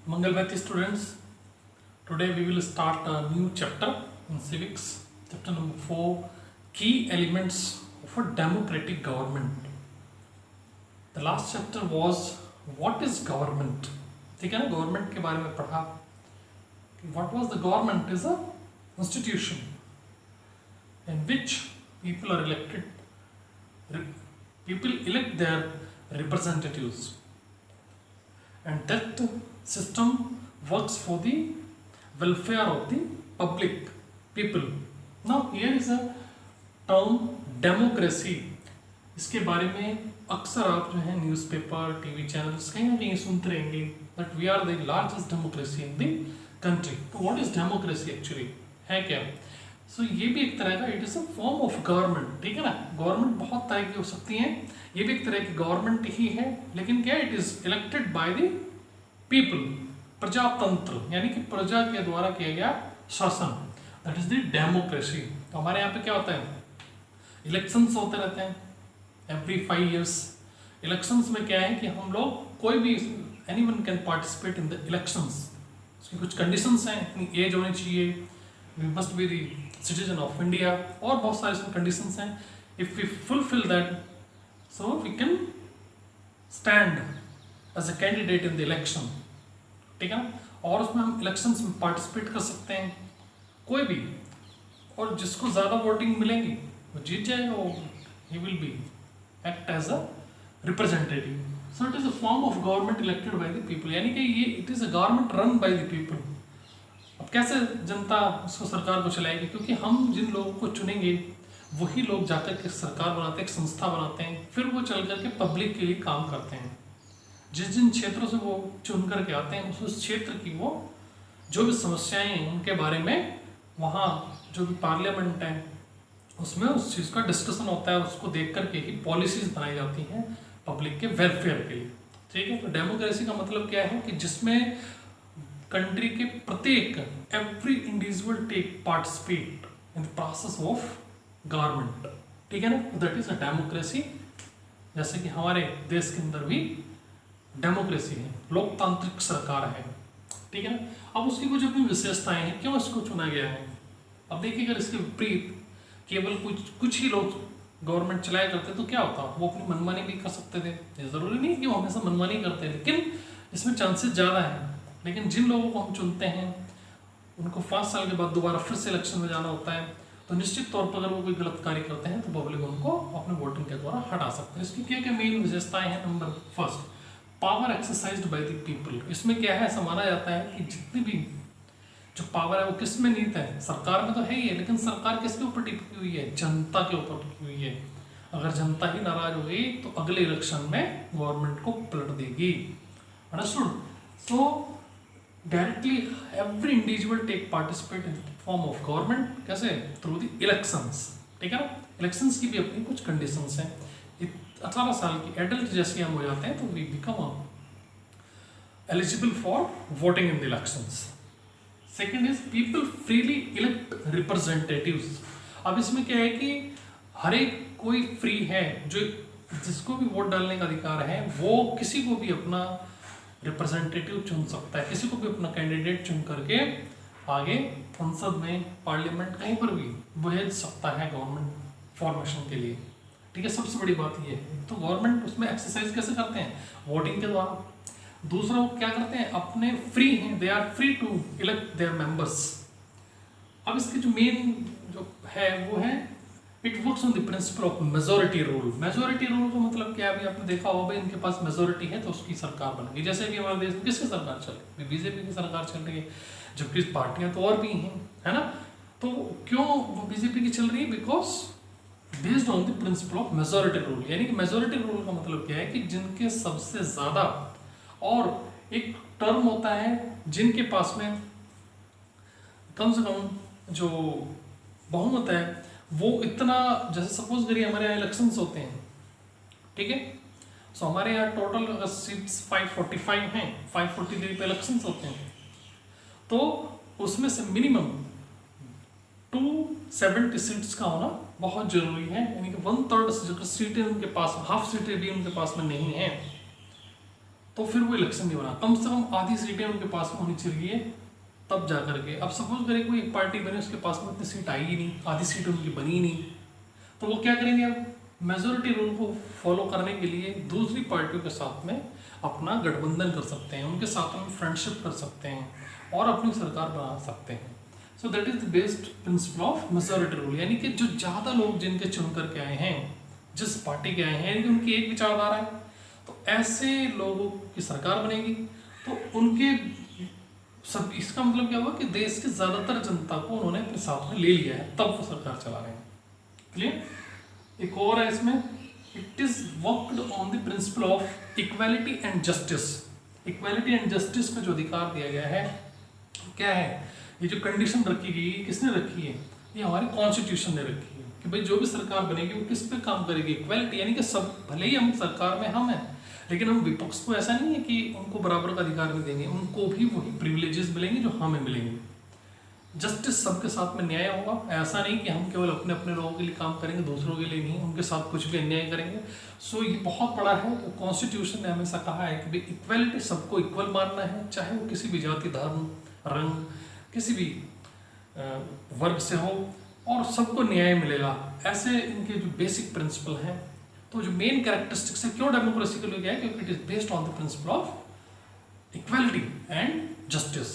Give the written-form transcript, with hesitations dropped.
Mangalbhati students, today we will start a new chapter in civics, chapter number 4, key elements of a democratic government. The last chapter was what is government. ठीक है ना, government के बारे में पढ़ा. What was the government is a institution in which people are elected. People elect their representatives, and that system works for the welfare of the public people. Now here is a term democracy. इसके बारे में अक्सर आप जो है newspaper, TV channels कहीं ना कहीं सुनते रहेंगे that we are the largest democracy in the country. तो what is democracy actually है क्या? सो ये भी एक तरह का it is a form of government. ठीक है ना, गवर्नमेंट बहुत तरह की हो सकती हैं, ये भी एक तरह की गवर्नमेंट ही है, लेकिन क्या it is elected by the people. प्रजातंत्र यानी कि प्रजा के द्वारा किया गया शासन, दैट इज द डेमोक्रेसी. तो हमारे यहाँ पे क्या होता है, इलेक्शंस होते रहते हैं एवरी 5 years. इलेक्शंस में क्या है कि हम लोग कोई भी anyone can participate in the elections. उसकी कुछ कंडीशंस हैं, इतनी एज होनी चाहिए, we must be the citizen of India, और बहुत सारे इसमें कंडीशंस हैं. If we fulfil that so we can stand as a candidate in the election. ठीक है ना, और उसमें हम इलेक्शंस में पार्टिसिपेट कर सकते हैं कोई भी, और जिसको ज़्यादा वोटिंग मिलेंगी वो जीत जाएगा, he will be act as a representative. So it is a form of government elected by the people, यानी कि ये it is a government run by the people. अब कैसे जनता उसको सरकार को चलाएगी, क्योंकि हम जिन लोगों को चुनेंगे वही लोग जाकर के सरकार बनाते हैं, एक संस्था बनाते हैं, फिर वो चल करके पब्लिक के लिए काम करते हैं. जिन क्षेत्रों से वो चुन करके आते हैं उस क्षेत्र की वो जो भी समस्याएं हैं उनके बारे में वहाँ जो भी पार्लियामेंट है उसमें उस चीज़ का डिस्कशन होता है, उसको देख करके ही पॉलिसीज बनाई जाती हैं पब्लिक के वेलफेयर के लिए. ठीक है, तो डेमोक्रेसी का मतलब क्या है कि जिसमें कंट्री के प्रत्येक every individual take participate in the process of government. ठीक है ना, दैट इज अ डेमोक्रेसी. जैसे कि हमारे देश के अंदर भी डेमोक्रेसी है, लोकतांत्रिक सरकार है. ठीक है ना, अब उसकी कुछ अपनी विशेषताएं हैं, क्यों इसको चुना गया है. अब देखिए, अगर इसके विपरीत केवल कुछ ही लोग गवर्नमेंट चलाया करते तो क्या होता, वो अपनी मनमानी भी कर सकते थे. ये ज़रूरी नहीं कि वो हमेशा मनमानी करते, लेकिन इसमें चांसेस ज़्यादा हैं. लेकिन जिन लोगों को हम चुनते हैं उनको 5 साल के बाद दोबारा फिर से इलेक्शन में जाना होता है, तो निश्चित तौर पर अगर वो कोई गलत कार्य करते हैं तो पब्लिक उनको अपने वोटिंग के द्वारा हटा सकते हैं. इसकी क्या क्या मेन विशेषताएं हैं. Number first, power exercised bye the people. इसमें क्या है, ऐसा माना जाता है कि जितनी भी जो पावर है वो किस में निहित है, सरकार में तो है ही है, लेकिन सरकार किसके ऊपर टिकी हुई है, जनता के ऊपर टिकी हुई है. अगर जनता ही नाराज हो गई तो अगले इलेक्शन में गवर्नमेंट को पलट देगी. Understood. So directly every individual take participate in form of government. कैसे, थ्रू द इलेक्शंस. ठीक है ना, इलेक्शंस की भी अपनी कुछ कंडीशंस हैं. 18 साल की एडल्ट जैसे हम हो जाते हैं तो we become eligible for voting in the elections. Second is people freely elect representatives. अब इसमें क्या है कि हर एक कोई फ्री है, जो जिसको भी वोट डालने का अधिकार है वो किसी को भी अपना रिप्रेजेंटेटिव चुन सकता है, किसी को भी अपना कैंडिडेट चुन करके आगे संसद में, पार्लियामेंट, कहीं पर भी भेज सकता है गवर्नमेंट फॉर्मेशन के लिए. ठीक है, सबसे बड़ी बात ये है. तो गवर्नमेंट उसमें एक्सरसाइज कैसे करते हैं, वोटिंग के द्वारा. दूसरा वो क्या करते हैं, अपने फ्री हैं, they are free to elect their members. अब इसके जो मेन जो है वो है it works on the principle of majority rule. Majority rule का मतलब क्या है, अभी आपने देखा होगा भाई इनके पास मेजोरिटी है तो उसकी सरकार बन गई. जैसे भी हमारे देश में किसकी सरकार चल रही है, बीजेपी की सरकार चल रही है, जबकि पार्टियां तो और भी हैं, है ना. तो क्यों बीजेपी की चल रही है, because based on the principle of majority rule. यानी कि मेजोरिटी रूल का मतलब क्या है कि जिनके सबसे ज़्यादा, और एक टर्म होता है जिनके पास में कम से कम जो बहुमत है वो इतना, जैसे सपोज करिए हमारे यहाँ इलेक्शंस होते हैं. ठीक है, सो हमारे यहाँ टोटल अगर सीट्स 545 हैं, 543 पे इलेक्शंस होते हैं, तो उसमें से मिनिमम 270 सीट्स का होना बहुत जरूरी है. यानी कि 1/3 सीटें उनके पास, हाफ सीटें भी उनके पास में नहीं है. तो फिर वो इलेक्शन नहीं बना, कम से कम आधी सीटें उनके पास में होनी चाहिए तब जा करके। अब सपोज करें कोई एक पार्टी बनी, उसके पास में इतनी सीट आई ही नहीं, आधी सीट उनकी बनी ही नहीं, तो वो क्या करेंगे? अब मेजोरिटी रूल को फॉलो करने के लिए दूसरी पार्टियों के साथ में अपना गठबंधन कर सकते हैं, उनके साथ में फ्रेंडशिप कर सकते हैं और अपनी सरकार बना सकते हैं। So that is the based principal of majority rule, यानी कि जो ज़्यादा लोग जिनके चुन करके आए हैं, जिस पार्टी के आए हैं, यानी कि उनकी एक विचारधारा है, तो ऐसे लोगों की सरकार बनेगी। तो उनके सब, इसका मतलब क्या हुआ कि देश की ज़्यादातर जनता को उन्होंने अपने साथ में ले लिया है, तब वो सरकार चला रहे हैं। क्लियर? एक और है इसमें, it is worked on the principle of equality and justice. Equality and justice का जो अधिकार दिया गया है क्या है? ये जो कंडीशन रखी गई, किसने रखी है? ये हमारे कॉन्स्टिट्यूशन ने रखी है कि भाई जो भी सरकार बनेगी वो किस पे काम करेगी? इक्वालिटी, यानी कि सब, भले ही हम सरकार में हम हैं, लेकिन हम विपक्ष को ऐसा नहीं है कि उनको बराबर का अधिकार नहीं देंगे, उनको भी वही प्रिविलेजेस मिलेंगे जो हमें मिलेंगे। जस्टिस, सबके साथ में न्याय होगा, ऐसा नहीं कि हम केवल अपने अपने लोगों के लिए काम करेंगे, दूसरों के लिए नहीं, उनके साथ कुछ भी अन्याय करेंगे। सो ये बहुत बड़ा है। तो कॉन्स्टिट्यूशन ने हमेशा कहा है कि भाई इक्वलिटी, सबको इक्वल मानना है, चाहे वो किसी भी जाति, धर्म, रंग, किसी भी वर्ग से हो, और सबको न्याय मिलेगा। ऐसे इनके जो बेसिक प्रिंसिपल हैं। तो जो मेन कैरेक्टरिस्टिक्स है क्यों डेमोक्रेसी के लिए क्या है? क्योंकि it is based on the principle of equality and justice.